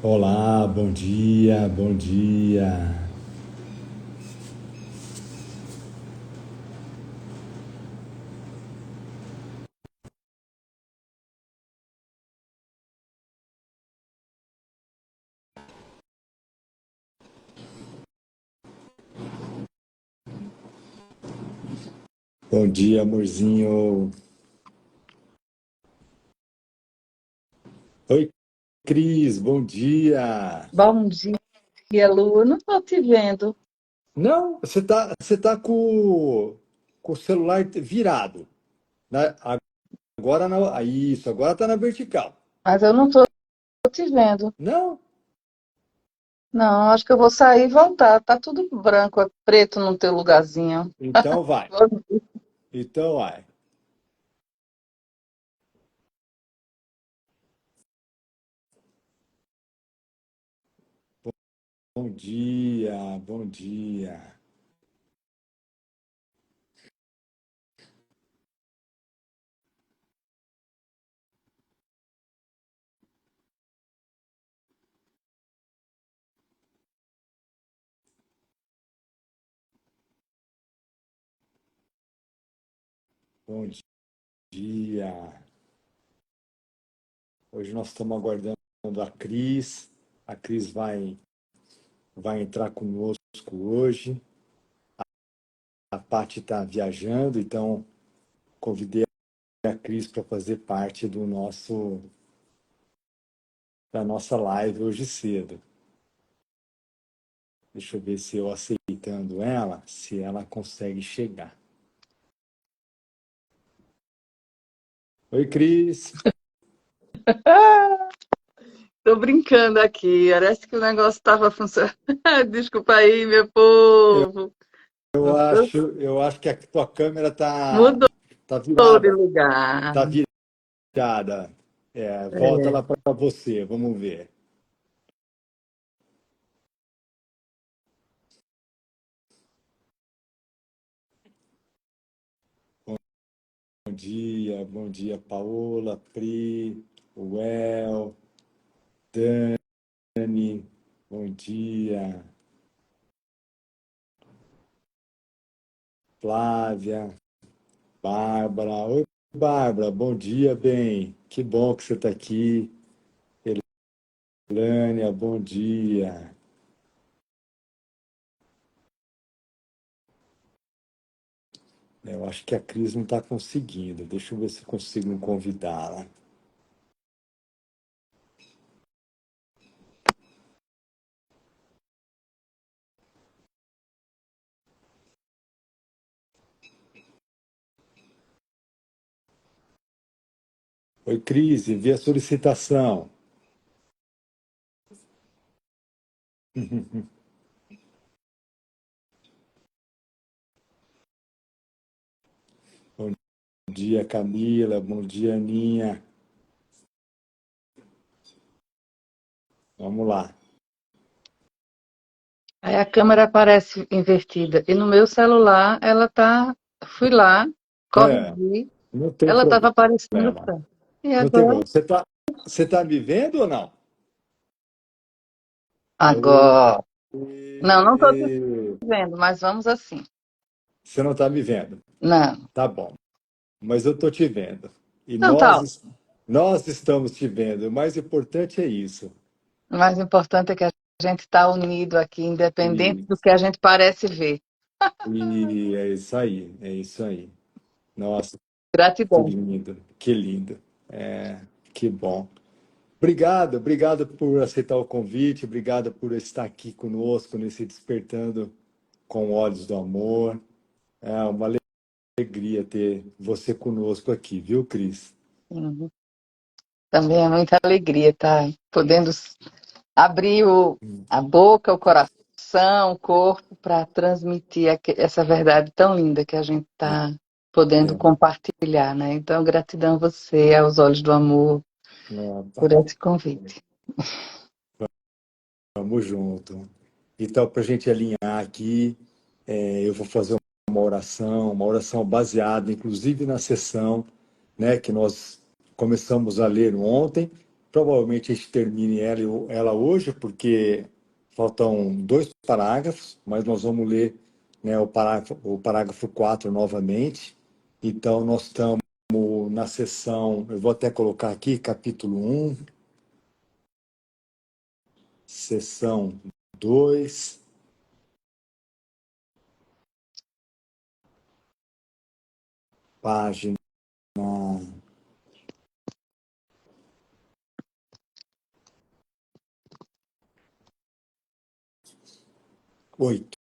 Olá, bom dia, bom dia. Bom dia, amorzinho. Oi, Cris, bom dia. Bom dia, Lu. Eu não estou te vendo. Não, você tá com o celular virado, né? Agora não, isso, agora tá na vertical. Mas eu não estou te vendo. Não? Não, acho que eu vou sair e voltar. Tá tudo branco, preto no teu lugarzinho. Então vai. Então vai. Bom dia, bom dia. Bom dia. Hoje nós estamos aguardando a Cris. A Cris vai entrar conosco hoje. A Paty está viajando, então convidei a Cris para fazer parte da nossa live hoje cedo. Deixa eu ver se eu aceitando ela, se ela consegue chegar. Oi, Cris. Tô brincando aqui. Parece que o negócio estava funcionando. Desculpa aí, meu povo. Eu acho que a tua câmera Mudou tá de virada, lugar. tá virada. É, volta lá para você, vamos ver. Bom dia, Paola, Pri, Well, Dani, bom dia, Flávia, Bárbara. Oi, Bárbara, bom dia, bem. Que bom que você está aqui. Elânia, bom dia. Eu acho que a Cris não está conseguindo. Deixa eu ver se consigo convidá-la. Oi, Cris, envia a solicitação. Bom dia, Camila. Bom dia, Aninha. Vamos lá. Aí a câmera aparece invertida. E no meu celular, ela tá. Fui lá, É, corrigi. não tem Ela estava aparecendo problema. certo. E Não tem agora? problema. Você tá me vendo ou não? Agora. Não, não estou te Oi. vendo, mas vamos assim. Você não está me vendo. Não. Tá bom. Mas eu estou te vendo. E Então tá. nós estamos te vendo. O mais importante é isso. O mais importante é que a gente está unido aqui, independente E, do que a gente parece ver. e é isso aí. É isso aí. Nossa, que Gratidão. lindo. Que lindo. É, que bom. Obrigado por aceitar o convite. Obrigado por estar aqui conosco nesse Despertando com Olhos do Amor. É uma alegria ter você conosco aqui, viu, Cris? Uhum. Também é muita alegria estar podendo abrir a boca, o coração, o corpo para transmitir essa verdade tão linda que a gente está podendo É, compartilhar, né? Então, gratidão a você, aos Olhos do Amor, nota. por esse convite. Vamos junto. Então, para a gente alinhar aqui, eu vou fazer uma oração baseada, inclusive na sessão, né, que nós começamos a ler ontem. Provavelmente a gente termine ela hoje, porque faltam 2 parágrafos, mas nós vamos ler, né, o parágrafo 4 novamente. Então, nós estamos na seção, eu vou até colocar aqui, capítulo 1, seção 2, página 8.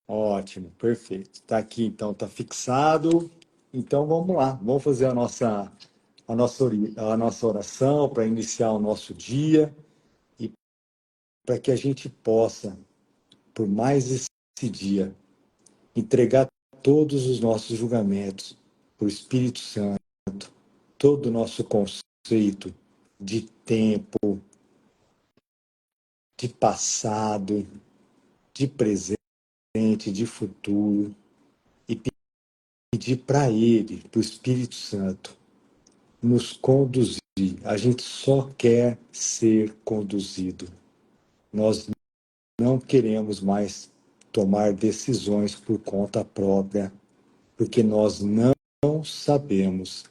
Ótimo, perfeito. Está aqui, então, está fixado. Então, vamos lá, vamos fazer a nossa oração para iniciar o nosso dia e para que a gente possa, por mais esse dia, entregar todos os nossos julgamentos para o Espírito Santo, todo o nosso conceito de tempo, de passado, de presente, de futuro, e pedir para Ele, para o Espírito Santo, nos conduzir. A gente só quer ser conduzido. Nós não queremos mais tomar decisões por conta própria, porque nós não sabemos.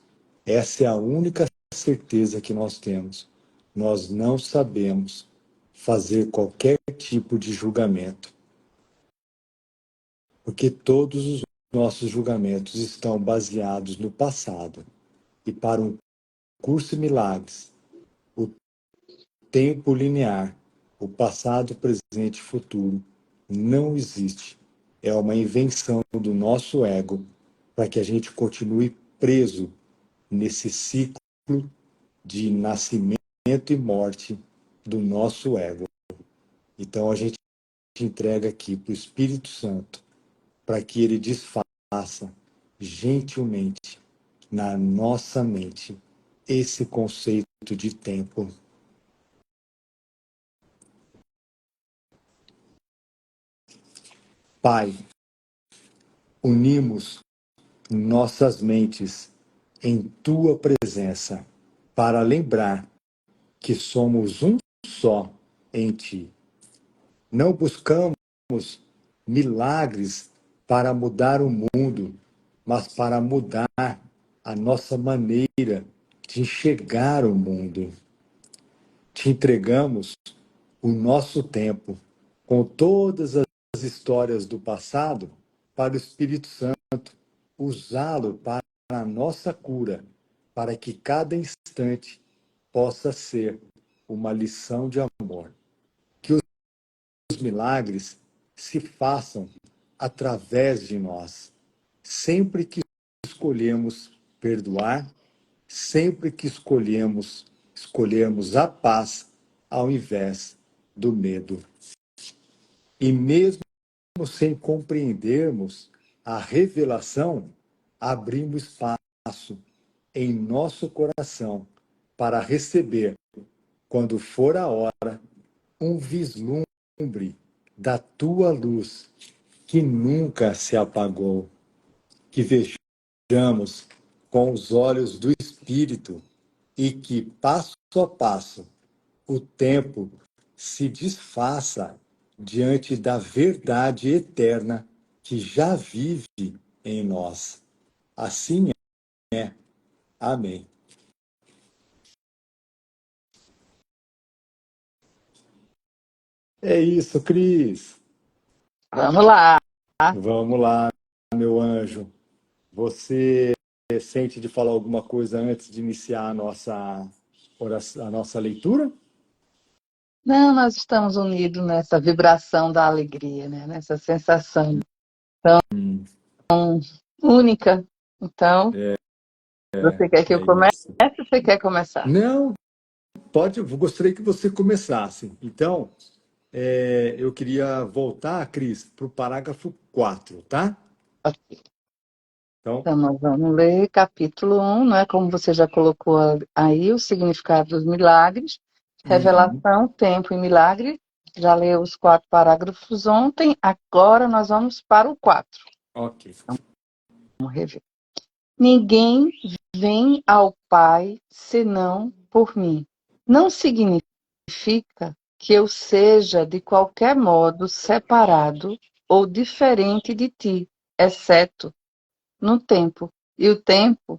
Essa é a única certeza que nós temos. Nós não sabemos fazer qualquer tipo de julgamento, porque todos os nossos julgamentos estão baseados no passado. E para um curso de milagres, o tempo linear, o passado, presente e futuro, não existe. É uma invenção do nosso ego para que a gente continue preso nesse ciclo de nascimento e morte do nosso ego. Então a gente entrega aqui para o Espírito Santo para que ele desfaça gentilmente na nossa mente esse conceito de tempo. Pai, unimos nossas mentes em tua presença para lembrar que somos um só em ti. Não buscamos milagres para mudar o mundo, mas para mudar a nossa maneira de enxergar o mundo. Te entregamos o nosso tempo, com todas as histórias do passado, para o Espírito Santo, usá-lo para a nossa cura, para que cada instante possa ser uma lição de amor. Que os milagres se façam através de nós, sempre que escolhemos perdoar, sempre que escolhermos a paz ao invés do medo. E mesmo sem compreendermos a revelação, abrimos espaço em nosso coração para receber, quando for a hora, um vislumbre da tua luz que nunca se apagou. Que vejamos com os olhos do Espírito e que, passo a passo, o tempo se desfaça diante da verdade eterna que já vive em nós. Assim é. Amém. É isso, Cris. Vamos lá. Vamos lá, meu anjo. Você sente de falar alguma coisa antes de iniciar a nossa oração, a nossa leitura? Não, nós estamos unidos nessa vibração da alegria, né? Nessa sensação tão única. Então, você quer que eu É comece isso. ou você quer começar? Não, pode, eu gostaria que você começasse. Então, eu queria voltar, Cris, para o parágrafo 4, tá? Ok. Então, Então, nós vamos ler capítulo 1, né? Como você já colocou aí, o significado dos milagres. Revelação, tempo e milagre. Já leu os 4 parágrafos ontem, agora nós vamos para o 4. Ok. Vamos rever. Ninguém vem ao Pai senão por mim. Não significa que eu seja de qualquer modo separado ou diferente de ti, exceto no tempo. E o tempo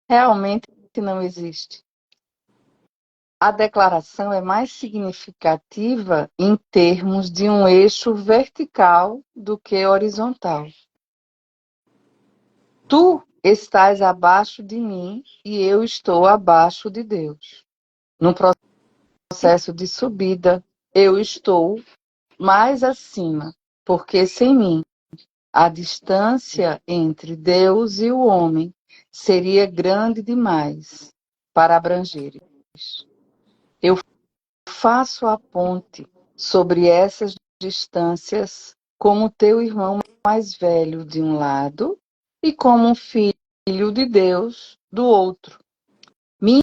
realmente não existe. A declaração é mais significativa em termos de um eixo vertical do que horizontal. Tu estás abaixo de mim e eu estou abaixo de Deus. No processo de subida, eu estou mais acima, porque sem mim, a distância entre Deus e o homem seria grande demais para abranger. Eu faço a ponte sobre essas distâncias como teu irmão mais velho de um lado e como um filho de Deus do outro. Minha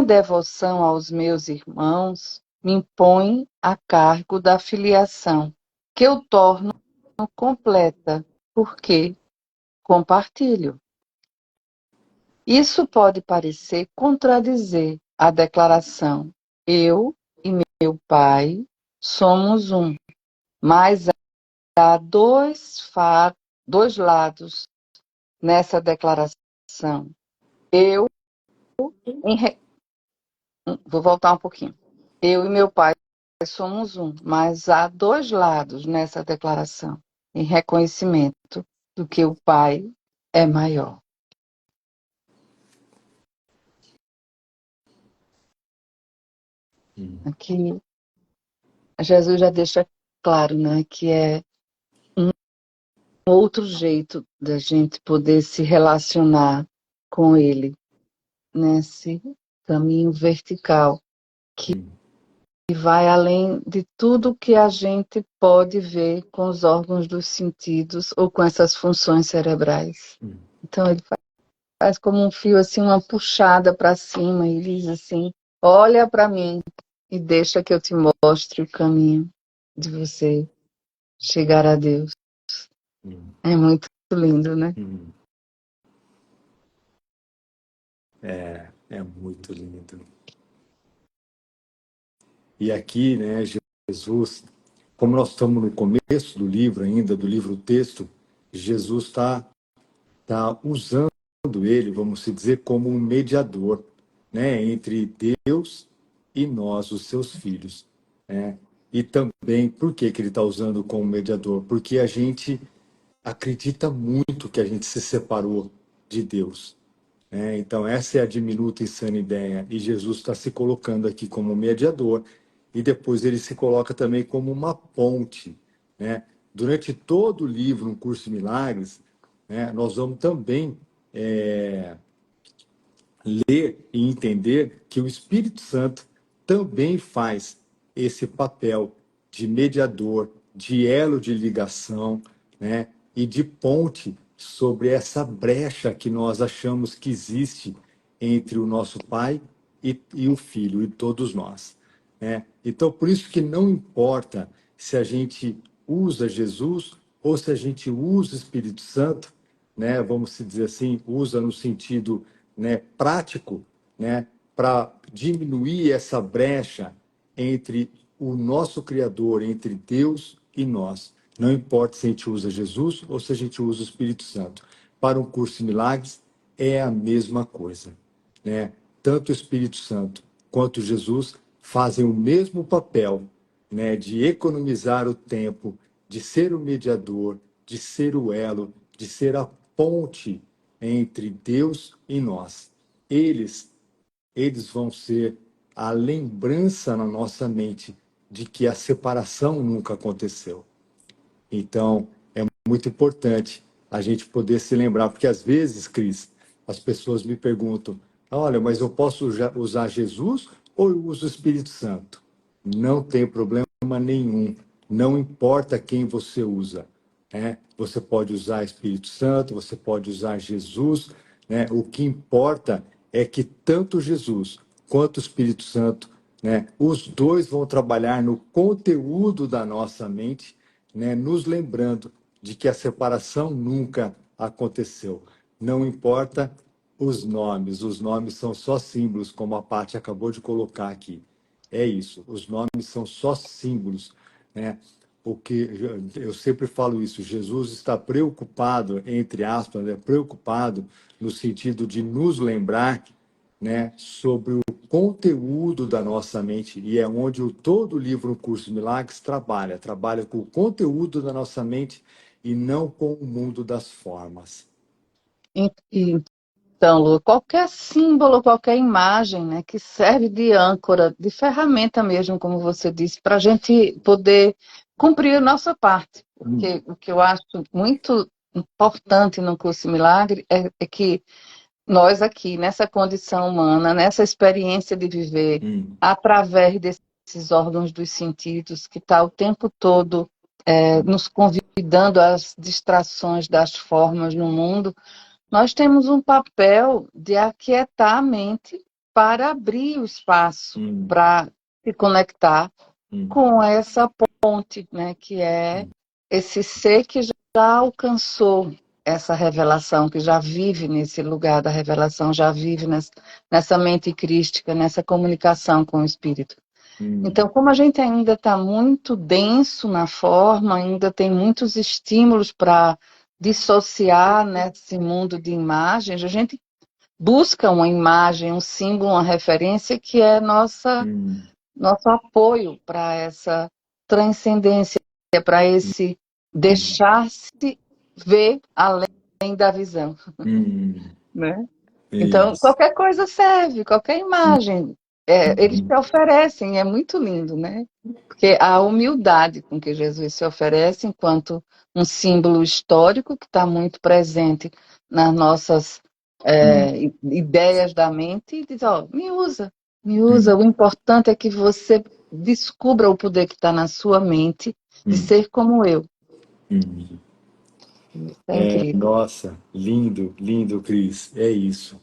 devoção aos meus irmãos me impõe a cargo da filiação, que eu torno completa, porque compartilho. Isso pode parecer contradizer a declaração eu e meu Pai somos um, mas há dois lados nessa declaração. Eu, vou voltar um pouquinho. Eu e meu Pai somos um, mas há 2 lados nessa declaração, em reconhecimento do que o Pai é maior. Aqui, Jesus já deixa claro, né, que é um outro jeito da gente poder se relacionar com Ele, nesse caminho vertical, que vai além de tudo que a gente pode ver com os órgãos dos sentidos ou com essas funções cerebrais. Então, ele faz como um fio, assim, uma puxada para cima e diz assim, olha para mim e deixa que eu te mostre o caminho de você chegar a Deus. É muito lindo, né? É muito lindo. E aqui, né, Jesus, como nós estamos no começo do livro ainda, do livro-texto, Jesus está usando ele, vamos dizer, como um mediador, né, entre Deus e nós, os seus filhos. Né? E também, por que ele está usando como mediador? Porque a gente acredita muito que a gente se separou de Deus. Né? Então, essa é a diminuta e insana ideia. E Jesus está se colocando aqui como mediador, e depois ele se coloca também como uma ponte. Né? Durante todo o livro, no Curso de Milagres, né, nós vamos também ler e entender que o Espírito Santo também faz esse papel de mediador, de elo de ligação, né, e de ponte sobre essa brecha que nós achamos que existe entre o nosso Pai e o Filho, e todos nós. Né? Então, por isso que não importa se a gente usa Jesus ou se a gente usa o Espírito Santo, né, vamos dizer assim, usa no sentido, né, prático, né, para diminuir essa brecha entre o nosso Criador, entre Deus e nós. Não importa se a gente usa Jesus ou se a gente usa o Espírito Santo. Para um curso de milagres, é a mesma coisa. Né? Tanto o Espírito Santo quanto Jesus fazem o mesmo papel, né, de economizar o tempo, de ser o mediador, de ser o elo, de ser a ponte entre Deus e nós. Eles vão ser a lembrança na nossa mente de que a separação nunca aconteceu. Então, é muito importante a gente poder se lembrar, porque às vezes, Cris, as pessoas me perguntam: olha, mas eu posso usar Jesus ou eu uso o Espírito Santo? Não tem problema nenhum, não importa quem você usa. Né? Você pode usar Espírito Santo, você pode usar Jesus, né? O que importa é que tanto Jesus quanto o Espírito Santo né? Os dois vão trabalhar no conteúdo da nossa mente, né? Nos lembrando de que a separação nunca aconteceu. Não importa os nomes são só símbolos, como a Paty acabou de colocar aqui. É isso, os nomes são só símbolos, né? O que eu sempre falo isso, Jesus está preocupado, entre aspas, né? Preocupado no sentido de nos lembrar, né, sobre o conteúdo da nossa mente, e é onde todo o livro O Curso de Milagres trabalha com o conteúdo da nossa mente e não com o mundo das formas. Então, Lu, qualquer símbolo, qualquer imagem, né, que serve de âncora, de ferramenta mesmo, como você disse, para a gente poder cumprir a nossa parte. Porque o que eu acho muito importante no curso Milagre é que nós aqui, nessa condição humana, nessa experiência de viver, através desses órgãos dos sentidos, que está o tempo todo nos convidando às distrações das formas no mundo, nós temos um papel de aquietar a mente para abrir o espaço para se conectar com essa ponte, né, que é esse ser que já alcançou essa revelação, que já vive nesse lugar da revelação, já vive nessa mente crística, nessa comunicação com o Espírito. Então, como a gente ainda está muito denso na forma, ainda tem muitos estímulos para dissociar nesse mundo de imagens, a gente busca uma imagem, um símbolo, uma referência que é nosso apoio para essa transcendência, para esse deixar-se ver além da visão, né? Então, Isso. qualquer coisa serve, qualquer imagem. Eles se oferecem, é muito lindo, né? Porque a humildade com que Jesus se oferece enquanto um símbolo histórico que está muito presente nas nossas ideias da mente e diz, ó, me usa. O importante é que você descubra o poder que está na sua mente de ser como eu. Isso é incrível. Nossa, lindo, lindo, Cris. É isso.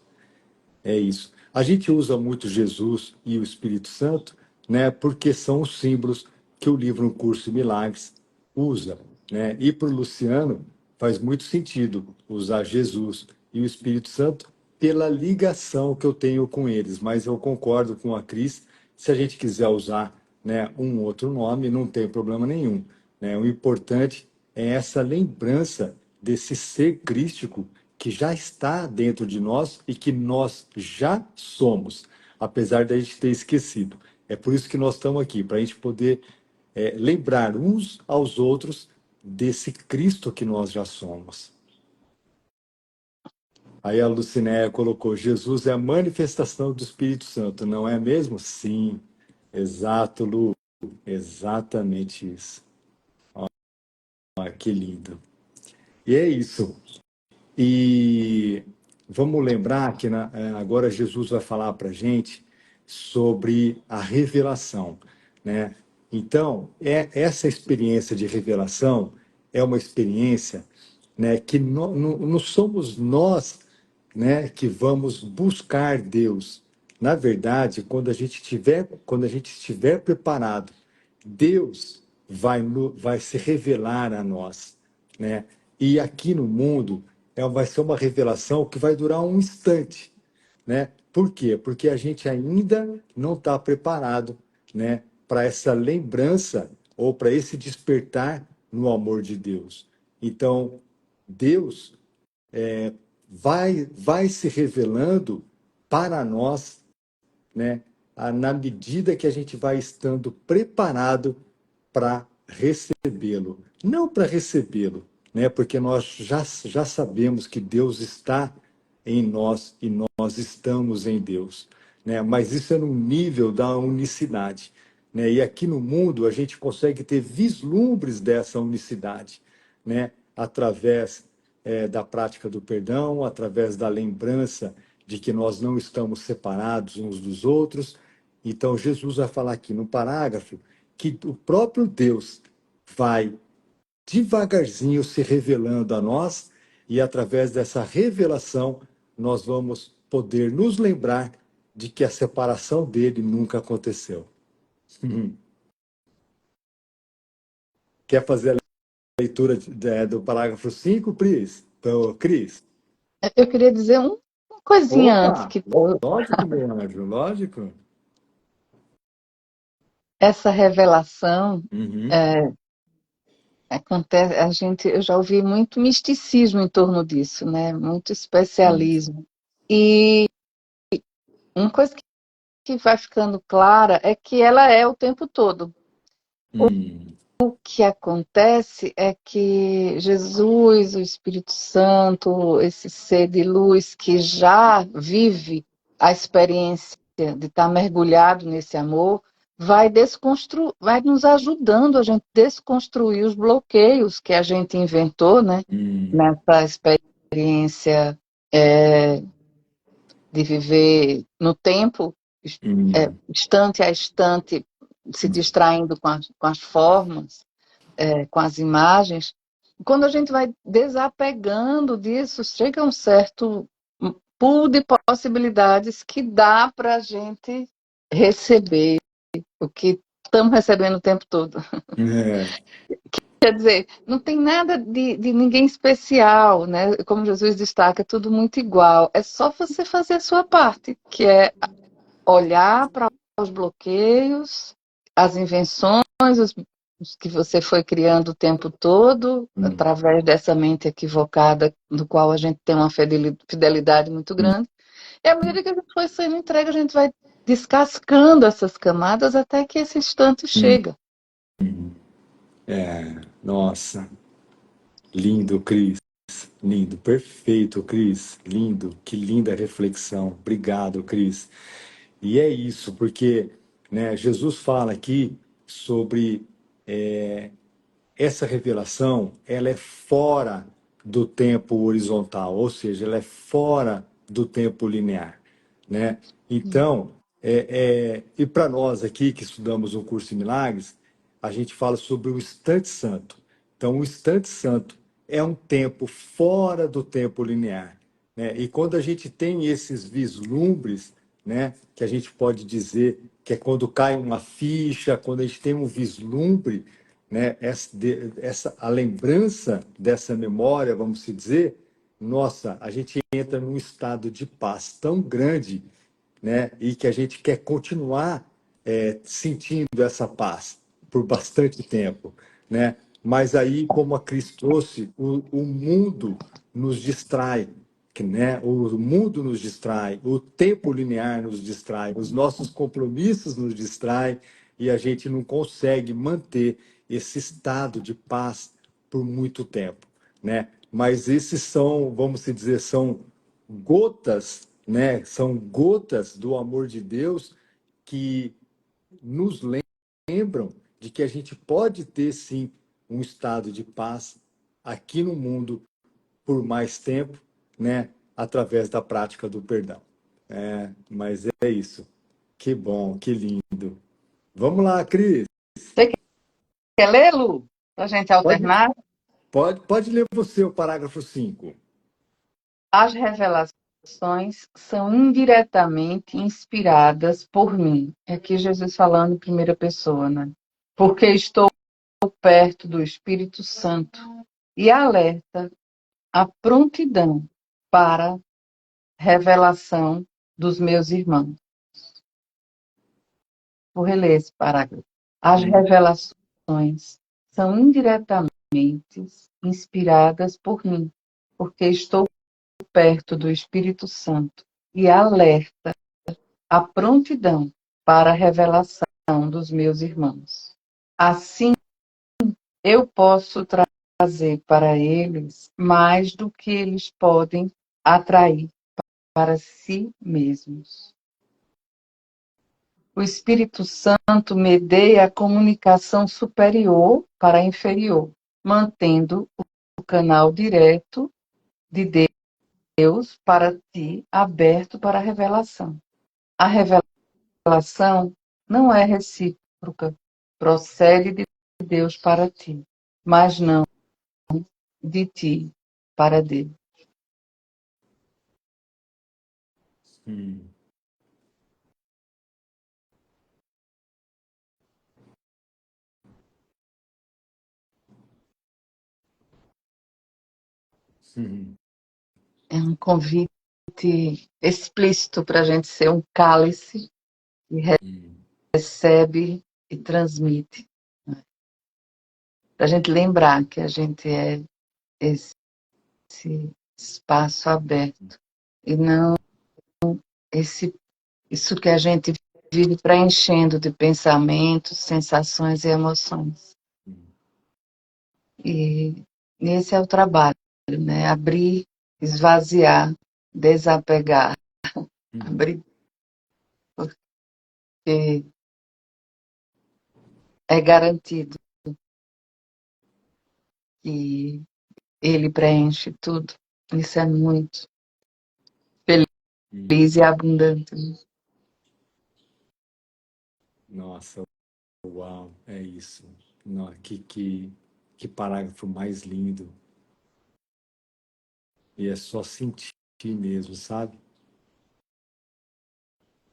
É isso. A gente usa muito Jesus e o Espírito Santo, né, porque são os símbolos que o livro Um Curso de Milagres usa, né? E para o Luciano faz muito sentido usar Jesus e o Espírito Santo pela ligação que eu tenho com eles, mas eu concordo com a Cris, se a gente quiser usar, né, um outro nome, não tem problema nenhum, né? O importante é essa lembrança desse ser crístico que já está dentro de nós e que nós já somos, apesar da gente ter esquecido. É por isso que nós estamos aqui, para a gente poder lembrar uns aos outros desse Cristo que nós já somos. Aí a Lucinéia colocou: Jesus é a manifestação do Espírito Santo, não é mesmo? Sim, exato, Lu, exatamente isso. Olha que lindo. E é isso. E vamos lembrar que agora Jesus vai falar para a gente sobre a revelação, né? Então, essa experiência de revelação é uma experiência, né, que não somos nós, né, que vamos buscar Deus. Na verdade, quando a gente estiver preparado, Deus vai se revelar a nós, né? E aqui no mundo vai ser uma revelação que vai durar um instante, né? Por quê? Porque a gente ainda não está preparado, né, para essa lembrança ou para esse despertar no amor de Deus. Então, Deus vai se revelando para nós, né, na medida que a gente vai estando preparado para recebê-lo. Não para recebê-lo, né, porque nós já sabemos que Deus está em nós e nós estamos em Deus, né, mas isso é no nível da unicidade. Né, e aqui no mundo a gente consegue ter vislumbres dessa unicidade, né, através da prática do perdão, através da lembrança de que nós não estamos separados uns dos outros. Então, Jesus vai falar aqui no parágrafo que o próprio Deus vai devagarzinho se revelando a nós, e através dessa revelação nós vamos poder nos lembrar de que a separação dele nunca aconteceu. Quer fazer a leitura do parágrafo 5, Cris? Então, Cris? Eu queria dizer uma coisinha antes, Opa! que Lógico, meu anjo, lógico. essa revelação Uhum. é, acontece, eu já ouvi muito misticismo em torno disso, né? Muito especialismo. E uma coisa que vai ficando clara é que ela é o tempo todo. Hum, O que acontece é que Jesus, o Espírito Santo, esse ser de luz que já vive a experiência de estar mergulhado nesse amor, vai nos ajudando a gente desconstruir os bloqueios que a gente inventou, né? hum, Nessa experiência é, de viver no tempo, hum, instante a instante, se distraindo com as formas, com as imagens. Quando a gente vai desapegando disso, chega um certo pool de possibilidades que dá para a gente receber o que estamos recebendo o tempo todo. é, Quer dizer, não tem nada de ninguém especial, né? Como Jesus destaca, é tudo muito igual. É só você fazer a sua parte, que é olhar para os bloqueios, as invenções, os que você foi criando o tempo todo, hum, através dessa mente equivocada, do qual a gente tem uma fidelidade muito hum, grande. E à medida que a gente foi sendo entregue, a gente vai descascando essas camadas até que esse instante hum. chega. Nossa, lindo, Cris. Lindo, perfeito, Cris. Lindo, que linda reflexão. Obrigado, Cris. E é isso, porque, né, Jesus fala aqui sobre essa revelação, ela é fora do tempo horizontal, ou seja, ela é fora do tempo linear, né? Então, e para nós aqui que estudamos o curso de milagres, a gente fala sobre o instante santo. Então, o instante santo é um tempo fora do tempo linear, né? E quando a gente tem esses vislumbres, né, que a gente pode dizer que é quando cai uma ficha, quando a gente tem um vislumbre, né, a lembrança dessa memória, vamos se dizer, nossa, a gente entra num estado de paz tão grande, né, e que a gente quer continuar sentindo essa paz por bastante tempo, né? Mas aí, como a Cris trouxe, o mundo nos distrai, né? O mundo nos distrai, o tempo linear nos distrai, os nossos compromissos nos distraem e a gente não consegue manter esse estado de paz por muito tempo, né? Mas esses são, vamos dizer, são gotas, né? São gotas do amor de Deus que nos lembram de que a gente pode ter sim um estado de paz aqui no mundo por mais tempo, né? Através da prática do perdão. Mas é isso. Que bom, que lindo. Vamos lá, Cris. Você quer ler, Lu? Para a gente Pode, alternar? pode ler você o parágrafo 5. As revelações são indiretamente inspiradas por mim. É aqui Jesus falando em primeira pessoa, né? Porque estou perto do Espírito Santo e alerta a prontidão para revelação dos meus irmãos. Vou reler esse parágrafo. As revelações são indiretamente inspiradas por mim, porque estou perto do Espírito Santo e alerta a prontidão para a revelação dos meus irmãos. Assim, eu posso trazer para eles mais do que eles podem atrair para si mesmos. O Espírito Santo medeia a comunicação superior para a inferior, mantendo o canal direto de Deus para ti aberto para a revelação. A revelação não é recíproca, procede de Deus para ti, mas não de ti para Deus. Uhum. É um convite explícito para a gente ser um cálice que Uhum. recebe e transmite. Para a gente lembrar que a gente é esse espaço aberto e não isso que a gente vive preenchendo de pensamentos, sensações e emoções. E esse é o trabalho, né? Abrir, esvaziar, desapegar, Uhum. abrir, porque é garantido que ele preenche tudo. Isso é muito Uhum. feliz e abundante. Nossa, uau, é isso. Não, que parágrafo mais lindo. E é só sentir mesmo, sabe?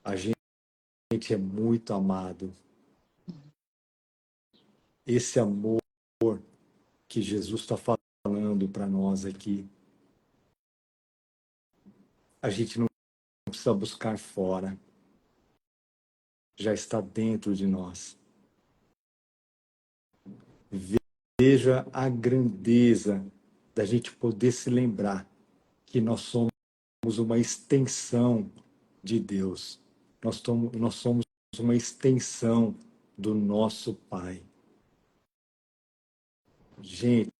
A gente é muito amado. Esse amor que Jesus está falando para nós aqui, a gente não precisa buscar fora, já está dentro de nós. Veja a grandeza da gente poder se lembrar que nós somos uma extensão de Deus. Nós somos uma extensão do nosso Pai. Gente,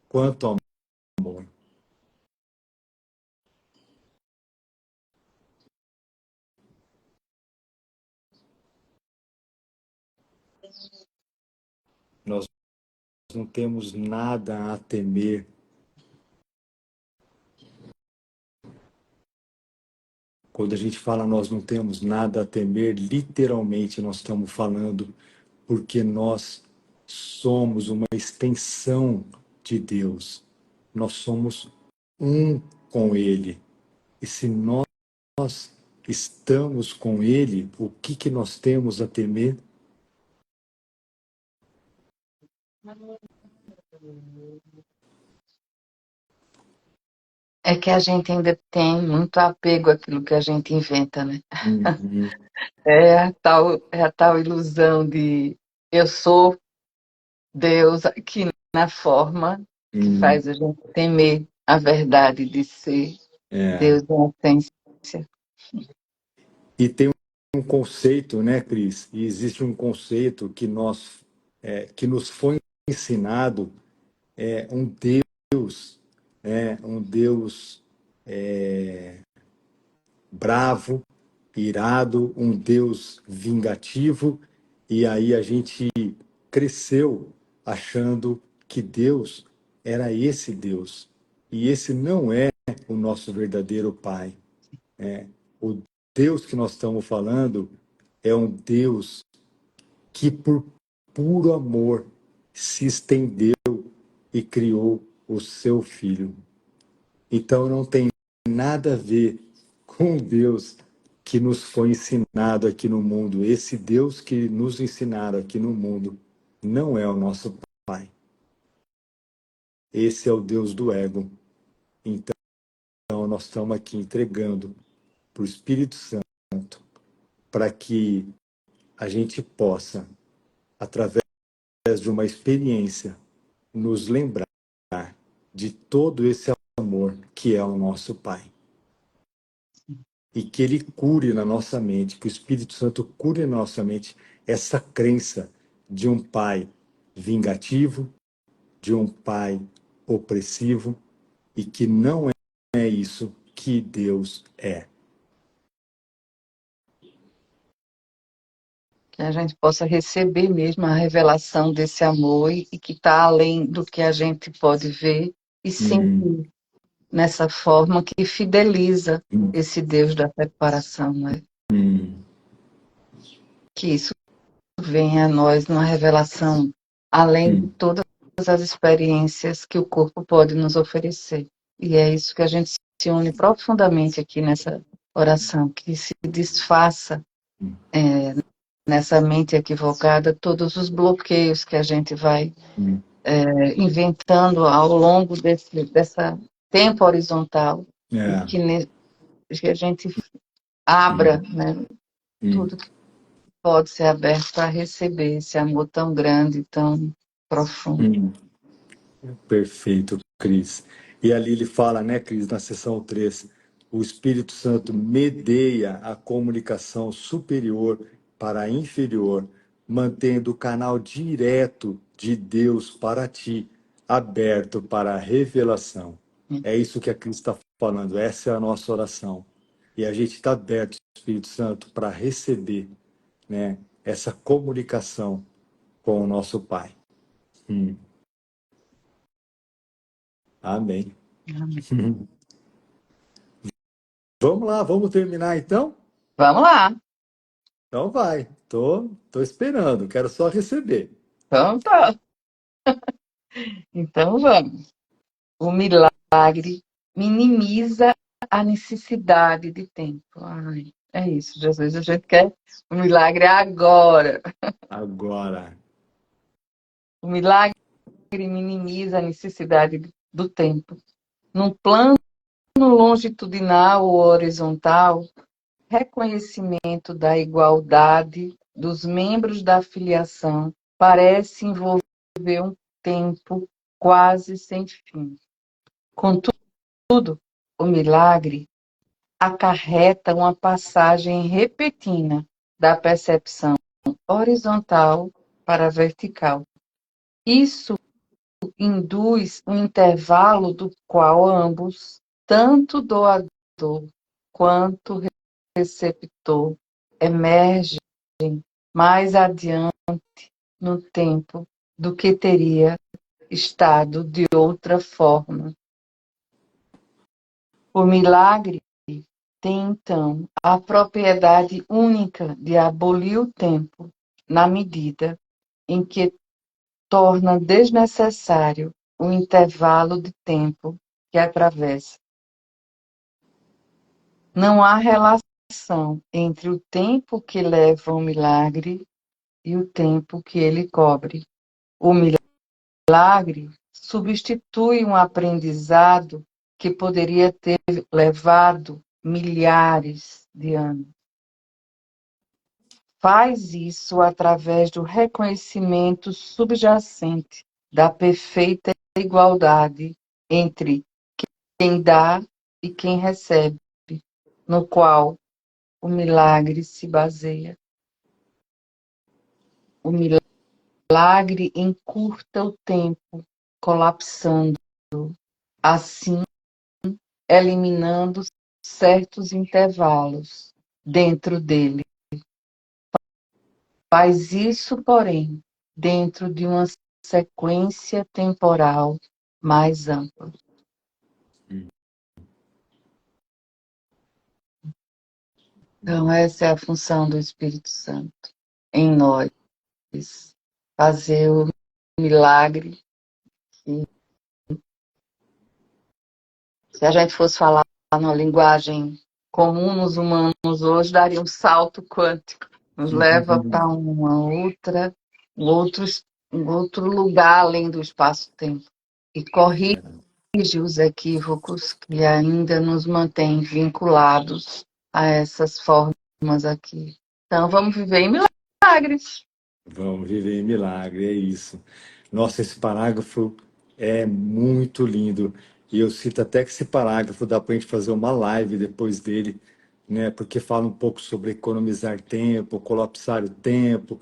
quanto amor. Nós não temos nada a temer. Quando a gente fala nós não temos nada a temer, literalmente nós estamos falando porque nós somos uma extensão de Deus. Nós somos um com Ele. E se nós estamos com Ele, o que nós temos a temer? É que a gente ainda tem muito apego àquilo que a gente inventa, né? Uhum. É a tal ilusão de eu sou Deus aqui na forma que Uhum. faz a gente temer a verdade de ser É. Deus em essência. E tem um conceito, né, Cris? E existe um conceito que nos foi ensinado, um Deus, um Deus bravo, irado, um Deus vingativo, e aí a gente cresceu achando que Deus era esse Deus. E esse não é o nosso verdadeiro Pai. O Deus que nós estamos falando é um Deus que, por puro amor, se estendeu e criou o seu Filho. Então não tem nada a ver com o Deus que nos foi ensinado aqui no mundo. Esse Deus que nos ensinaram aqui no mundo não é o nosso Pai. Esse é o Deus do ego. Então nós estamos aqui entregando para o Espírito Santo para que a gente possa, através de uma experiência, nos lembrar de todo esse amor que é o nosso Pai. E que ele cure na nossa mente, que o Espírito Santo cure na nossa mente essa crença de um pai vingativo, de um pai opressivo, e que não é isso que Deus é. Que a gente possa receber mesmo a revelação desse amor e que está além do que a gente pode ver e Hum, sentir nessa forma que fideliza hum, esse Deus da separação, né? hum, Que isso venha a nós numa revelação além de hum. todas as experiências que o corpo pode nos oferecer. E é isso que a gente se une profundamente aqui nessa oração, que se desfaça nessa mente equivocada todos os bloqueios que a gente vai Hum. inventando ao longo dessa tempo horizontal, e É. que a gente abra, Hum, né, hum. tudo que pode ser aberto para receber esse amor tão grande, tão profundo. Hum. Perfeito, Cris. E ali ele fala, né, Cris, na seção 3, o Espírito Santo medeia a comunicação superior para a inferior, mantendo o canal direto de Deus para ti, aberto para a revelação. É isso que a Cris está falando, essa é a nossa oração. E a gente está aberto, Espírito Santo, para receber, né, essa comunicação com o nosso Pai. Hum. Amém. Amém. Vamos lá, vamos terminar então? Vamos lá. Então vai. Tô esperando, quero só receber. Então, tá. Então vamos. O milagre minimiza a necessidade de tempo. Ai, é isso, Jesus. A gente quer o milagre agora. Agora. O milagre minimiza a necessidade do tempo. Num plano longitudinal ou horizontal, reconhecimento da igualdade dos membros da filiação parece envolver um tempo quase sem fim. Contudo, o milagre acarreta uma passagem repentina da percepção horizontal para a vertical. Isso induz um intervalo do qual ambos, tanto doador quanto receptor, emergem mais adiante no tempo do que teria estado de outra forma. O milagre tem, então, a propriedade única de abolir o tempo, na medida em que torna desnecessário o intervalo de tempo que atravessa. Não há relação entre o tempo que leva ao milagre e o tempo que ele cobre. O milagre substitui um aprendizado que poderia ter levado milhares de anos. Faz isso através do reconhecimento subjacente da perfeita igualdade entre quem dá e quem recebe, no qual o milagre se baseia. O milagre encurta o tempo, colapsando, assim eliminando certos intervalos dentro dele. Faz isso, porém, dentro de uma sequência temporal mais ampla. Então, essa é a função do Espírito Santo em nós, fazer o milagre. E se a gente fosse falar numa linguagem comum nos humanos hoje, daria um salto quântico, nos leva para um outro lugar além do espaço-tempo e corrige os equívocos que ainda nos mantêm vinculados a essas formas aqui. Então, vamos viver em milagres. Vamos viver em milagre, é isso. Nossa, esse parágrafo é muito lindo. E eu sinto até que esse parágrafo dá para a gente fazer uma live depois dele, né? Porque fala um pouco sobre economizar tempo, colapsar o tempo.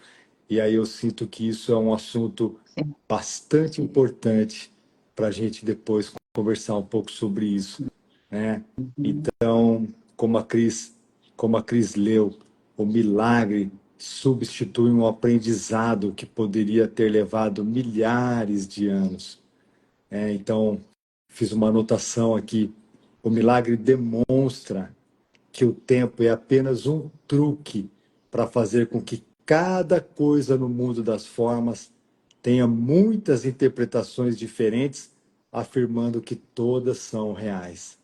E aí eu sinto que isso é um assunto Sim. bastante importante para a gente depois conversar um pouco sobre isso, né? Então, como a Cris leu, o milagre substitui um aprendizado que poderia ter levado milhares de anos. Então, fiz uma anotação aqui. O milagre demonstra que o tempo é apenas um truque para fazer com que cada coisa no mundo das formas tenha muitas interpretações diferentes, afirmando que todas são reais.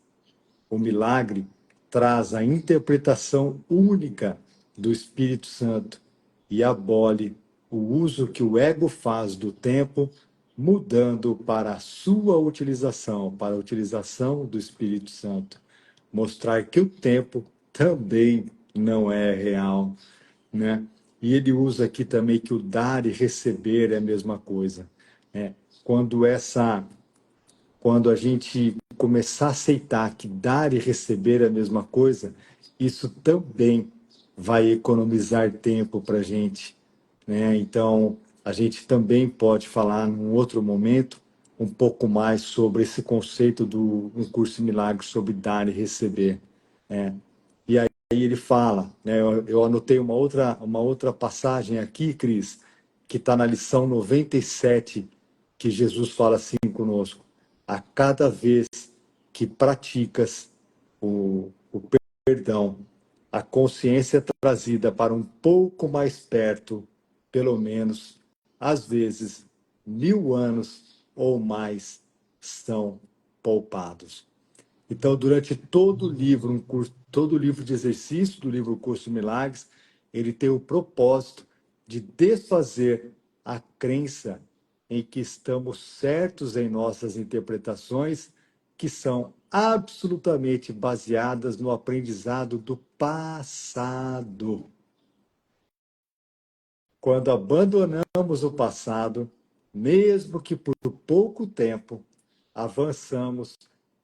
O milagre traz a interpretação única do Espírito Santo e abole o uso que o ego faz do tempo mudando para a sua utilização, para a utilização do Espírito Santo. Mostrar que o tempo também não é real, né? E ele usa aqui também que o dar e receber é a mesma coisa, né? Quando quando a gente começar a aceitar que dar e receber é a mesma coisa, isso também vai economizar tempo para a gente, né? Então, a gente também pode falar num outro momento um pouco mais sobre esse conceito do um curso de milagres sobre dar e receber, né? E aí ele fala, né? Eu anotei uma outra passagem aqui, Cris, que está na lição 97, que Jesus fala assim conosco: a cada vez que praticas o perdão, a consciência é trazida para um pouco mais perto, pelo menos, às vezes, 1000 anos ou mais são poupados. Então, durante todo o livro, todo o livro de exercício do livro Curso de Milagres, ele tem o propósito de desfazer a crença em que estamos certos em nossas interpretações, que são absolutamente baseadas no aprendizado do passado. Quando abandonamos o passado, mesmo que por pouco tempo, avançamos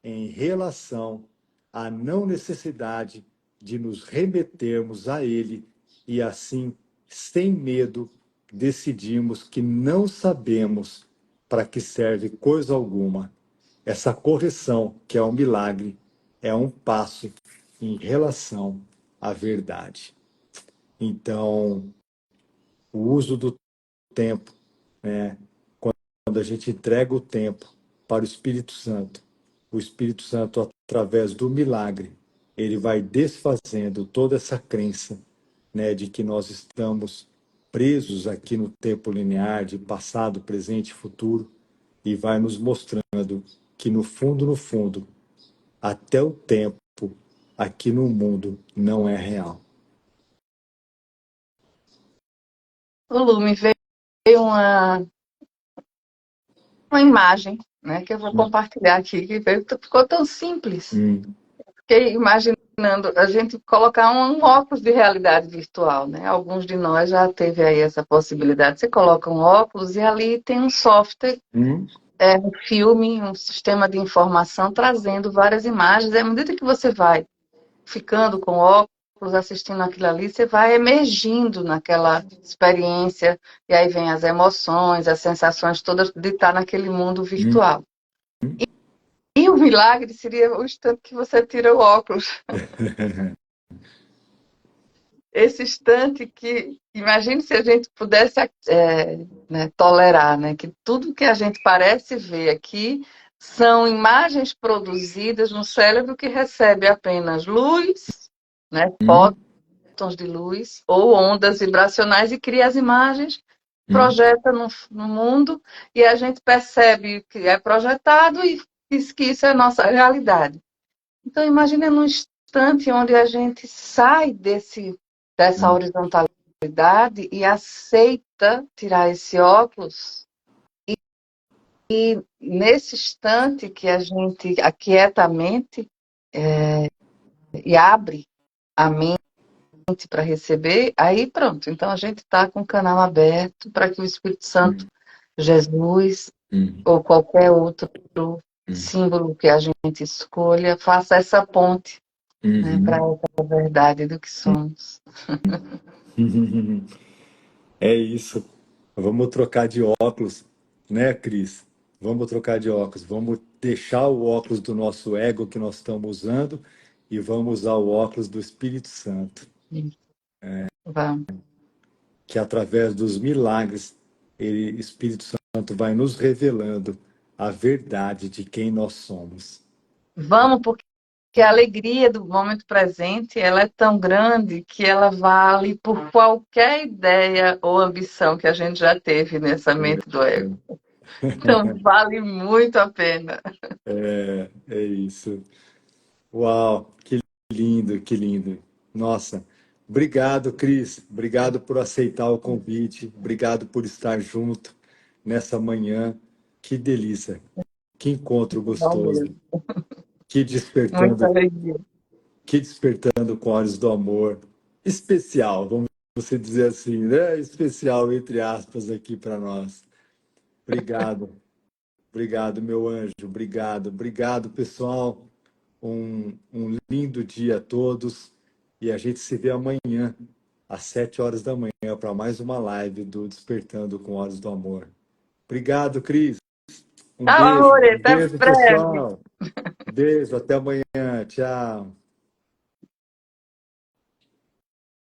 em relação à não necessidade de nos remetermos a ele e assim, sem medo, decidimos que não sabemos para que serve coisa alguma. Essa correção, que é um milagre, é um passo em relação à verdade. Então, o uso do tempo, né? Quando a gente entrega o tempo para o Espírito Santo, através do milagre, ele vai desfazendo toda essa crença, né, de que nós estamos presos aqui no tempo linear de passado, presente e futuro, e vai nos mostrando que no fundo, até o tempo aqui no mundo não é real. O Lu, me veio uma imagem, né, que eu vou compartilhar aqui, que veio, ficou tão simples. Fiquei imaginando a gente colocar um óculos de realidade virtual, né? Alguns de nós já teve aí essa possibilidade. Você coloca um óculos e ali tem um software, um filme, um sistema de informação trazendo várias imagens. E à medida que você vai ficando com óculos, assistindo aquilo ali, você vai emergindo naquela experiência e aí vem as emoções, as sensações todas de estar naquele mundo virtual. E o milagre seria o instante que você tira o óculos. Esse instante que, imagine se a gente pudesse né, tolerar, né, que tudo que a gente parece ver aqui são imagens produzidas no cérebro que recebe apenas luz, né, fótons de luz ou ondas vibracionais e cria as imagens, projeta no mundo e a gente percebe que é projetado e diz que isso é a nossa realidade. Então, imagine num instante onde a gente sai dessa horizontalidade e aceita tirar esse óculos. E nesse instante que a gente aquieta a mente e abre a mente para receber, aí pronto. Então a gente está com o canal aberto para que o Espírito Santo, Jesus ou qualquer outro símbolo que a gente escolha faça essa ponte, né, para essa verdade do que somos. É isso. Vamos trocar de óculos, né, Cris? Vamos trocar de óculos. Vamos deixar o óculos do nosso ego que nós estamos usando e vamos usar o óculos do Espírito Santo, Vamos. que através dos milagres, Espírito Santo vai nos revelando a verdade de quem nós somos. Vamos, porque a alegria do momento presente, ela é tão grande que ela vale por qualquer ideia ou ambição que a gente já teve nessa mente do ego. Então, vale muito a pena. É isso. Uau, que lindo, que lindo. Nossa, obrigado, Cris. Obrigado por aceitar o convite. Obrigado por estar junto nessa manhã. Que delícia. Que encontro Bom gostoso. mesmo. Que Muita despertando, alegria. que despertando com olhos do amor. Especial, vamos você dizer assim, né? Especial, entre aspas, aqui para nós. Obrigado. Obrigado, meu anjo. Obrigado. Obrigado, pessoal. Um lindo dia a todos. E a gente se vê amanhã, às 7 horas da manhã, para mais uma live do Despertando com Olhos do Amor. Obrigado, Cris. Um Tchau, beijo. amor, Um até beijo, breve. pessoal. Beijo, até amanhã. Tchau.